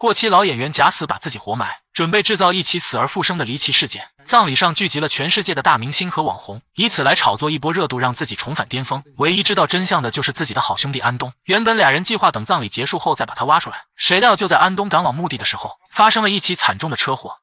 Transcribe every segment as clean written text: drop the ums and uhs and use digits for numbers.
过期老演员假死把自己活埋，准备制造一起死而复生的离奇事件。葬礼上聚集了全世界的大明星和网红，以此来炒作一波热度，让自己重返巅峰。唯一知道真相的就是自己的好兄弟安东。原本俩人计划等葬礼结束后再把他挖出来，谁料就在安东赶往墓地的时候，发生了一起惨重的车祸。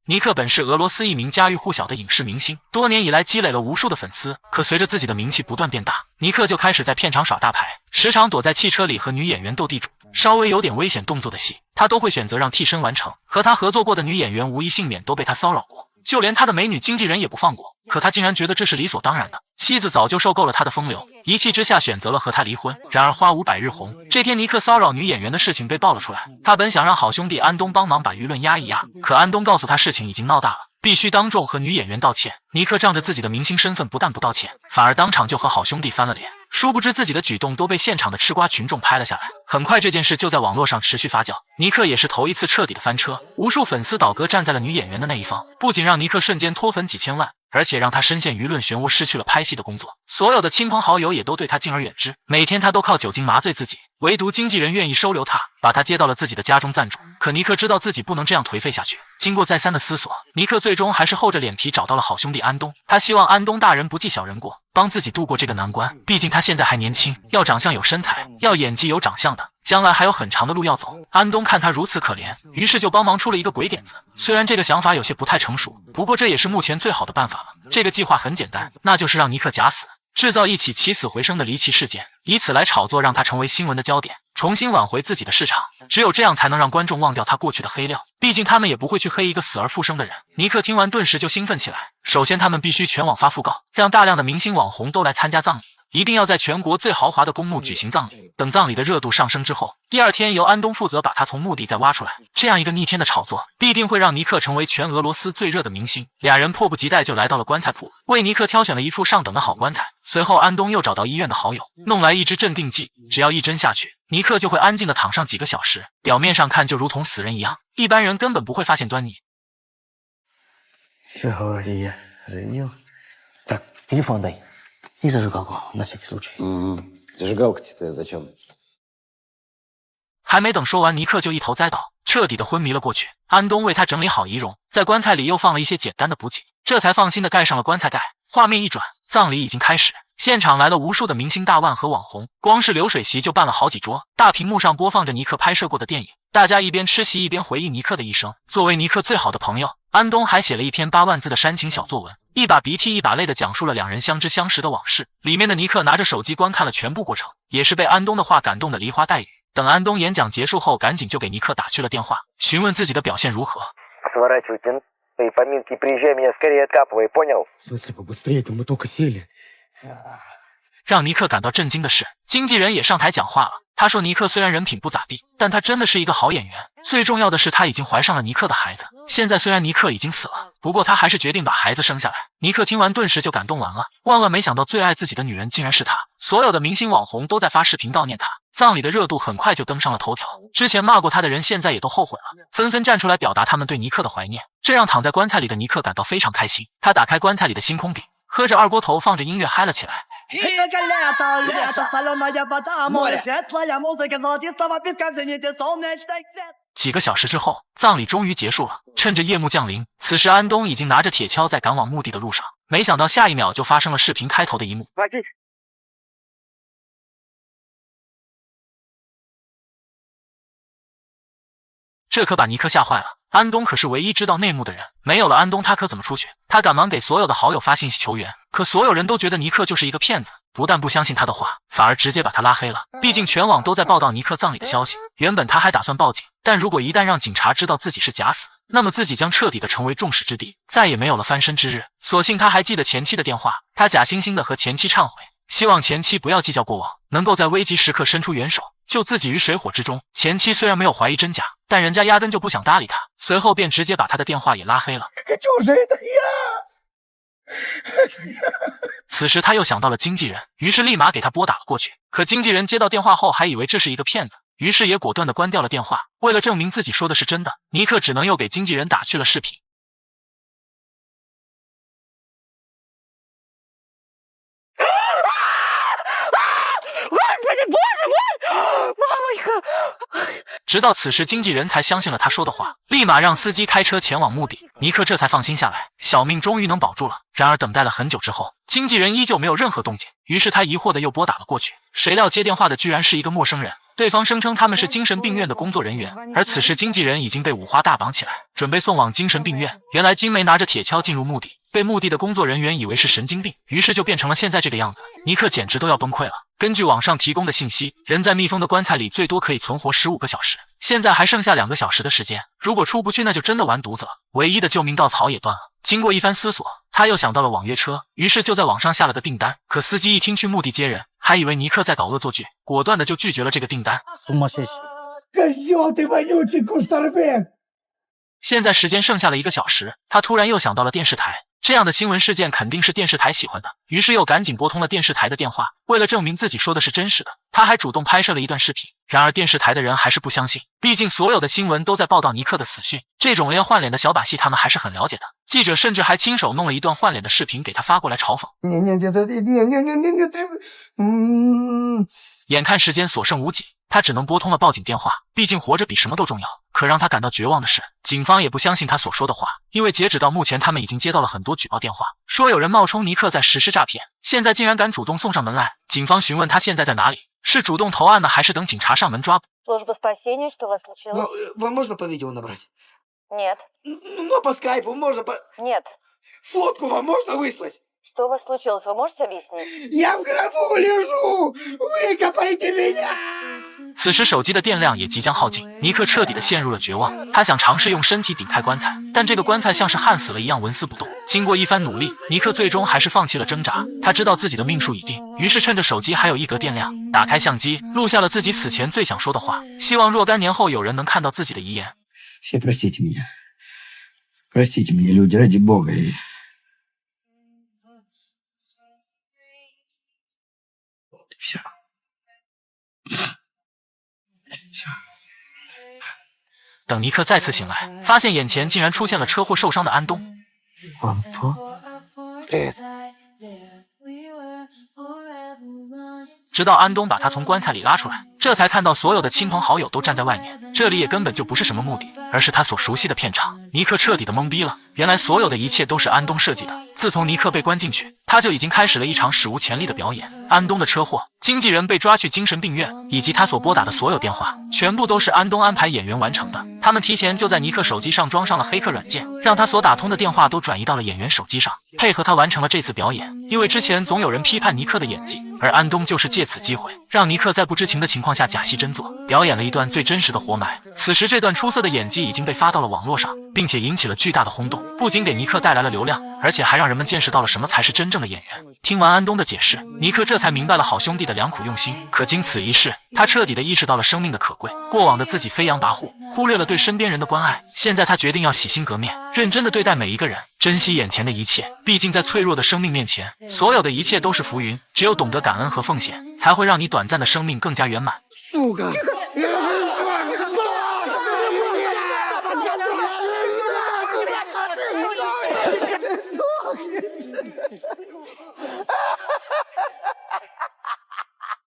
尼克本是俄罗斯一名家喻户晓的影视明星，多年以来积累了无数的粉丝。可随着自己的名气不断变大，尼克就开始在片场耍大牌，时常躲在汽车里和女演员斗地主。稍微有点危险动作的戏，他都会选择让替身完成。和他合作过的女演员无一幸免，都被他骚扰过，就连他的美女经纪人也不放过。可他竟然觉得这是理所当然的。妻子早就受够了他的风流，一气之下选择了和他离婚。然而花无百日红，这天尼克骚扰女演员的事情被爆了出来。他本想让好兄弟安东帮忙把舆论压一压，可安东告诉他事情已经闹大了，必须当众和女演员道歉。尼克仗着自己的明星身份，不但不道歉，反而当场就和好兄弟翻了脸。殊不知自己的举动都被现场的吃瓜群众拍了下来。很快这件事就在网络上持续发酵，尼克也是头一次彻底的翻车，无数粉丝倒戈站在了女演员的那一方，不仅让尼克瞬间脱粉几千万，而且让他深陷舆论漩涡，失去了拍戏的工作。所有的亲朋好友也都对他敬而远之，每天他都靠酒精麻醉自己，唯独经纪人愿意收留他，把他接到了自己的家中暂住。可尼克知道自己不能这样颓废下去，经过再三的思索，尼克最终还是厚着脸皮找到了好兄弟安东。他希望安东大人不计小人过，帮自己度过这个难关。毕竟他现在还年轻，要长相有身材，要演技有长相的，将来还有很长的路要走。安东看他如此可怜，于是就帮忙出了一个鬼点子。虽然这个想法有些不太成熟，不过这也是目前最好的办法了。这个计划很简单，那就是让尼克假死，制造一起起死回生的离奇事件，以此来炒作，让他成为新闻的焦点，重新挽回自己的市场。只有这样才能让观众忘掉他过去的黑料，毕竟他们也不会去黑一个死而复生的人。尼克听完顿时就兴奋起来。首先他们必须全网发讣告，让大量的明星网红都来参加葬礼，一定要在全国最豪华的公墓举行葬礼。等葬礼的热度上升之后，第二天由安东负责把他从墓地再挖出来。这样一个逆天的炒作，必定会让尼克成为全俄罗斯最热的明星。俩人迫不及待就来到了棺材铺，为尼克挑选了一处上等的好棺材。随后安东又找到医院的好友，弄来一支镇定剂，只要一针下去，尼克就会安静地躺上几个小时，表面上看就如同死人一样，一般人根本不会发现端倪。Сегодня я заявил. Так, телефон дай. И зажигалку, на всякий случай. Зажигалка-то зачем? 还没等说完，尼克就一头栽倒，彻底的昏迷了过去。安东为他整理好仪容，在棺材里又放了一些简单的补给，这才放心的盖上了棺材盖。画面一转，葬礼已经开始，现场来了无数的明星大腕和网红，光是流水席就办了好几桌，大屏幕上播放着尼克拍摄过的电影，大家一边吃席一边回忆尼克的一生。作为尼克最好的朋友，安东还写了一篇8万字的煽情小作文，一把鼻涕一把泪的讲述了两人相知相识的往事。里面的尼克拿着手机观看了全部过程，也是被安东的话感动的梨花带雨。等安东演讲结束后，赶紧就给尼克打去了电话，询问自己的表现如何。В смысле, побыстрее-то мы только сели. 让尼克感到震惊的是，经纪人也上台讲话了。他说尼克虽然人品不咋地，但他真的是一个好演员。最重要的是他已经怀上了尼克的孩子。现在虽然尼克已经死了，不过他还是决定把孩子生下来。尼克听完顿时就感动完了，万万没想到最爱自己的女人竟然是他。所有的明星网红都在发视频悼念他，葬礼的热度很快就登上了头条。之前骂过他的人现在也都后悔了，纷纷站出来表达他们对尼克的怀念，这让躺在棺材里的尼克感到非常开心。他打开棺材里的星空饼，喝着二锅头，放着音乐嗨了起来。几个小时之后，葬礼终于结束了。趁着夜幕降临，此时安东已经拿着铁锹在赶往墓地的路上，没想到下一秒就发生了视频开头的一幕。这可把尼克吓坏了。安东可是唯一知道内幕的人，没有了安东他可怎么出去？他赶忙给所有的好友发信息求援，可所有人都觉得尼克就是一个骗子，不但不相信他的话，反而直接把他拉黑了。毕竟全网都在报道尼克葬礼的消息，原本他还打算报警，但如果一旦让警察知道自己是假死，那么自己将彻底的成为众矢之的，再也没有了翻身之日。所幸他还记得前妻的电话，他假惺惺的和前妻忏悔，希望前妻不要计较过往，能够在危急时刻伸出援手，救自己于水火之中。前妻虽然没有怀疑真假，但人家压根就不想搭理他，随后便直接把他的电话也拉黑了。此时他又想到了经纪人，于是立马给他拨打了过去。可经纪人接到电话后还以为这是一个骗子，于是也果断的关掉了电话。为了证明自己说的是真的，尼克只能又给经纪人打去了视频。直到此时经纪人才相信了他说的话，立马让司机开车前往目的。尼克这才放心下来，小命终于能保住了。然而等待了很久之后，经纪人依旧没有任何动静，于是他疑惑的又拨打了过去，谁料接电话的居然是一个陌生人。对方声称他们是精神病院的工作人员，而此时经纪人已经被五花大绑起来，准备送往精神病院。原来金梅拿着铁锹进入墓地，被墓地的工作人员以为是神经病，于是就变成了现在这个样子。尼克简直都要崩溃了。根据网上提供的信息，人在密封的棺材里最多可以存活15个小时，现在还剩下2个小时的时间，如果出不去那就真的完犊子了，唯一的救命稻草也断了。经过一番思索，他又想到了网约车，于是就在网上下了个订单。可司机一听去墓地接人，还以为尼克在搞恶作剧，果断的就拒绝了这个订单。现在时间剩下了1个小时，他突然又想到了电视台，这样的新闻事件肯定是电视台喜欢的，于是又赶紧拨通了电视台的电话。为了证明自己说的是真实的，他还主动拍摄了一段视频。然而电视台的人还是不相信，毕竟所有的新闻都在报道尼克的死讯，这种连换脸的小把戏他们还是很了解的。记者甚至还亲手弄了一段换脸的视频给他发过来嘲讽。眼看时间所剩无几，他只能拨通了报警电话，毕竟活着比什么都重要。可让他感到绝望的是，警方也不相信他所说的话，因为截止到目前他们已经接到了很多举报电话，说有人冒充尼克在实施诈骗，现在竟然敢主动送上门来。警方询问他现在在哪里，是主动投案呢，还是等警察上门抓捕？ Служба спасения, что у вас случилось? Вам можно по видео набрать? Нет. Ну, по скайпу можно по... Нет. Фотку вам можно выслать? Что у вас случилось, вы можете объяснить? Я в гробу лежу! Выкопайте меня! 此时手机的电量也即将耗尽，尼克彻底的陷入了绝望。他想尝试用身体顶开棺材，但这个棺材像是焊死了一样纹丝不动。经过一番努力，尼克最终还是放弃了挣扎。他知道自己的命数已定，于是趁着手机还有1格电量，打开相机，录下了自己死前最想说的话，希望若干年后有人能看到自己的遗言。Все простите меня. Простите меня, люди, ради бога. 等尼克再次醒来，发现眼前竟然出现了车祸受伤的安东。Привет. 直到安东把他从棺材里拉出来，这才看到所有的亲朋好友都站在外面，这里也根本就不是什么墓地，而是他所熟悉的片场。尼克彻底的懵逼了，原来所有的一切都是安东设计的。自从尼克被关进去，他就已经开始了一场史无前例的表演。安东的车祸，经纪人被抓去精神病院，以及他所拨打的所有电话，全部都是安东安排演员完成的。他们提前就在尼克手机上装上了黑客软件，让他所打通的电话都转移到了演员手机上，配合他完成了这次表演。因为之前总有人批判尼克的演技，而安东就是借此机会让尼克在不知情的情况下假戏真做，表演了一段最真实的活埋。此时这段出色的演技已经被发到了网络上，并且引起了巨大的轰动，不仅给尼克带来了流量，而且还让人们见识到了什么才是真正的演员。听完安东的解释，尼克这才明白了好兄弟的良苦用心。可经此一事，他彻底的意识到了生命的可贵，过往的自己飞扬跋扈，忽略了对身边人的关爱。现在他决定要洗心革面，认真的对待每一个人，珍惜眼前的一切。毕竟在脆弱的生命面前，所有的一切都是浮云，只有懂得感恩和奉献，才会让你短暂的生命更加圆满。Сука!